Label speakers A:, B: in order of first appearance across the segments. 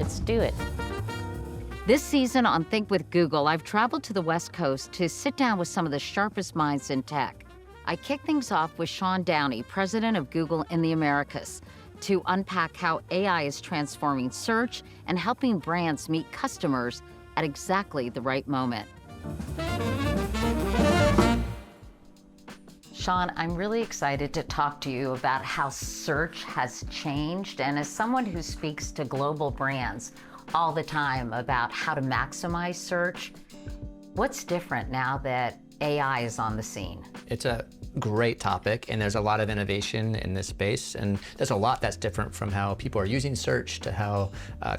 A: Let's do it. This season on Think with Google, I've traveled to the West Coast to sit down with some of the sharpest minds in tech. I kick things off with Sean Downey, president of Google in the Americas, to unpack how AI is transforming search and helping brands meet customers at exactly the right moment. Sean, I'm really excited to talk to you about how search has changed. And as someone who speaks to global brands all the time about how to maximize search, what's different now that AI is on the scene?
B: It's a great topic, and there's a lot of innovation in this space, and there's a lot that's different from how people are using search to how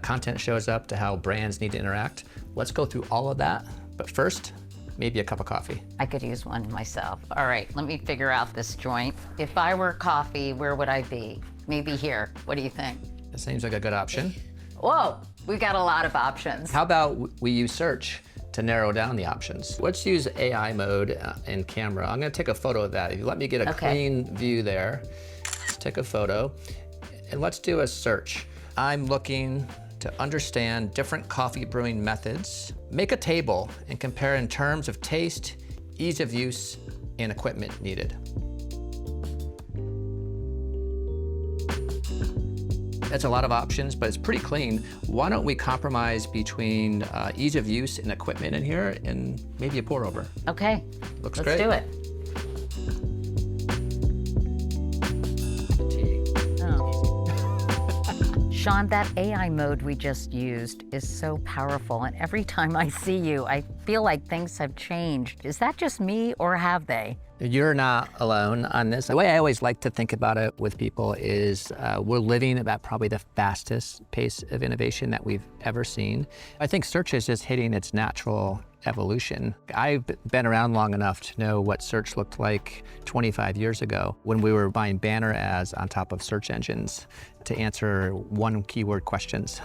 B: content shows up to how brands need to interact. Let's go through all of that, but first, maybe a cup of coffee.
A: I could use one myself. All right, let me figure out this joint. If I were coffee, where would I be? Maybe here. What do you think?
B: That seems like a good option.
A: Whoa, we've got a lot of options.
B: How about we use search to narrow down the options? Let's use AI mode in camera. I'm gonna take a photo of that. If you let me get a clean view there, let's take a photo, and let's do a search. I'm looking to understand different coffee brewing methods. Make a table and compare in terms of taste, ease of use, and equipment needed. That's a lot of options, but it's pretty clean. Why don't we compromise between ease of use and equipment in here and maybe a pour over?
A: Okay,
B: Looks
A: let's
B: great.
A: do it. Sean, that AI mode we just used is so powerful, and every time I see you, I feel like things have changed. Is that just me, or have they?
B: You're not alone on this. The way I always like to think about it with people is we're living at probably the fastest pace of innovation that we've ever seen. I think search is just hitting its natural evolution. I've been around long enough to know what search looked like 25 years ago when we were buying banner ads on top of search engines to answer one keyword questions,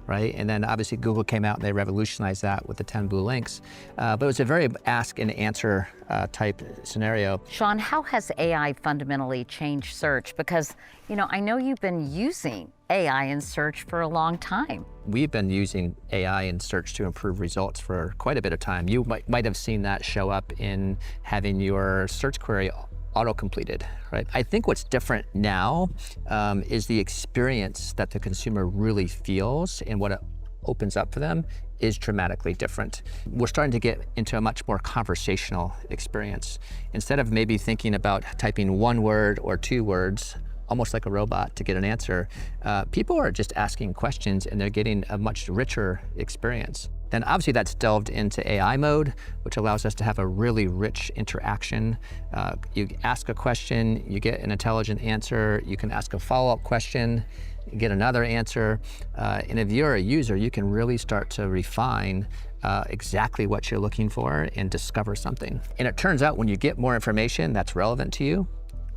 B: right? And then obviously Google came out and they revolutionized that with the 10 blue links. But it was a very ask and answer type scenario.
A: Sean, how has AI fundamentally changed search? Because, you know, I know you've been using AI in search for a long time.
B: We've been using AI in search to improve results for quite a bit of time. You might have seen that show up in having your search query auto-completed, right? I think what's different now is the experience that the consumer really feels, and what it opens up for them is dramatically different. We're starting to get into a much more conversational experience. Instead of maybe thinking about typing one word or two words, almost like a robot to get an answer, people are just asking questions and they're getting a much richer experience. Then obviously that's delved into AI mode, which allows us to have a really rich interaction. You ask a question, you get an intelligent answer, you can ask a follow-up question, you get another answer. And if you're a user, you can really start to refine exactly what you're looking for and discover something. And it turns out when you get more information that's relevant to you,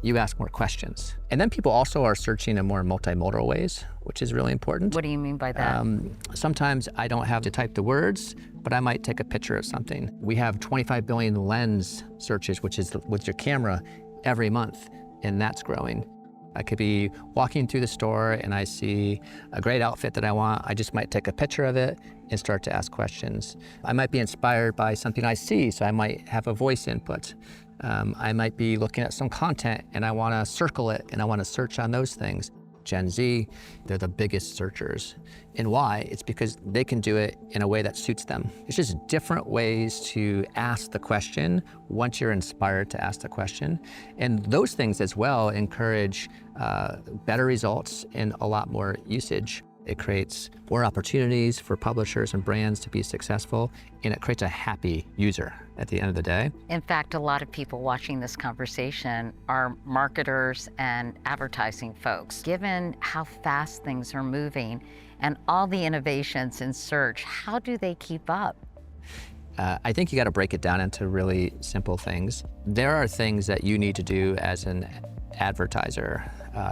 B: you ask more questions. And then people also are searching in more multimodal ways, which is really important.
A: What do you mean by that?
B: Sometimes I don't have to type the words, but I might take a picture of something. We have 25 billion lens searches, which is with your camera, every month, and that's growing. I could be walking through the store and I see a great outfit that I want. I just might take a picture of it and start to ask questions. I might be inspired by something I see, so I might have a voice input. I might be looking at some content and I want to circle it and I want to search on those things. Gen Z, they're the biggest searchers. And why? It's because they can do it in a way that suits them. It's just different ways to ask the question once you're inspired to ask the question. And those things as well encourage better results and a lot more usage. It creates more opportunities for publishers and brands to be successful, and it creates a happy user at the end of the day.
A: In fact, a lot of people watching this conversation are marketers and advertising folks. Given how fast things are moving and all the innovations in search, how do they keep up?
B: I think you got to break it down into really simple things. There are things that you need to do as an advertiser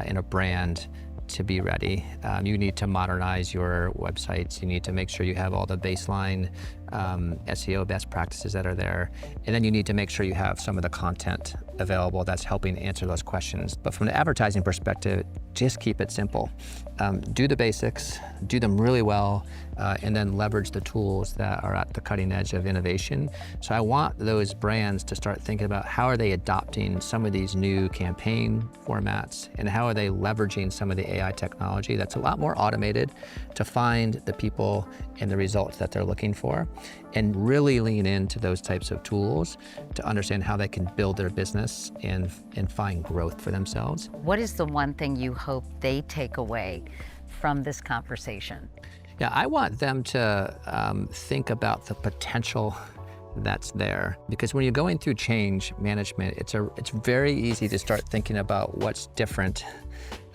B: in a brand to be ready. You need to modernize your websites. You need to make sure you have all the baseline SEO best practices that are there. And then you need to make sure you have some of the content available that's helping answer those questions. But from the advertising perspective, just keep it simple. Do the basics, do them really well, and then leverage the tools that are at the cutting edge of innovation. So I want those brands to start thinking about how are they adopting some of these new campaign formats, and how are they leveraging some of the AI technology that's a lot more automated to find the people and the results that they're looking for, and really lean into those types of tools to understand how they can build their business and find growth for themselves.
A: What is the one thing you hope they take away from this conversation?
B: Yeah, I want them to think about the potential that's there. Because when you're going through change management, it's very easy to start thinking about what's different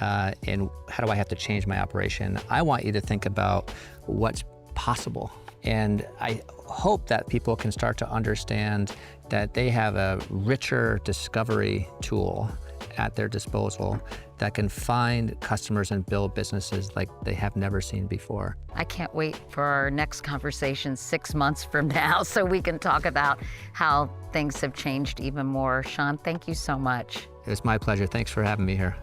B: and how do I have to change my operation. I want you to think about what's possible. And I hope that people can start to understand that they have a richer discovery tool at their disposal that can find customers and build businesses like they have never seen before.
A: I can't wait for our next conversation 6 months from now so we can talk about how things have changed even more. Sean, thank you so much.
B: It was my pleasure. Thanks for having me here.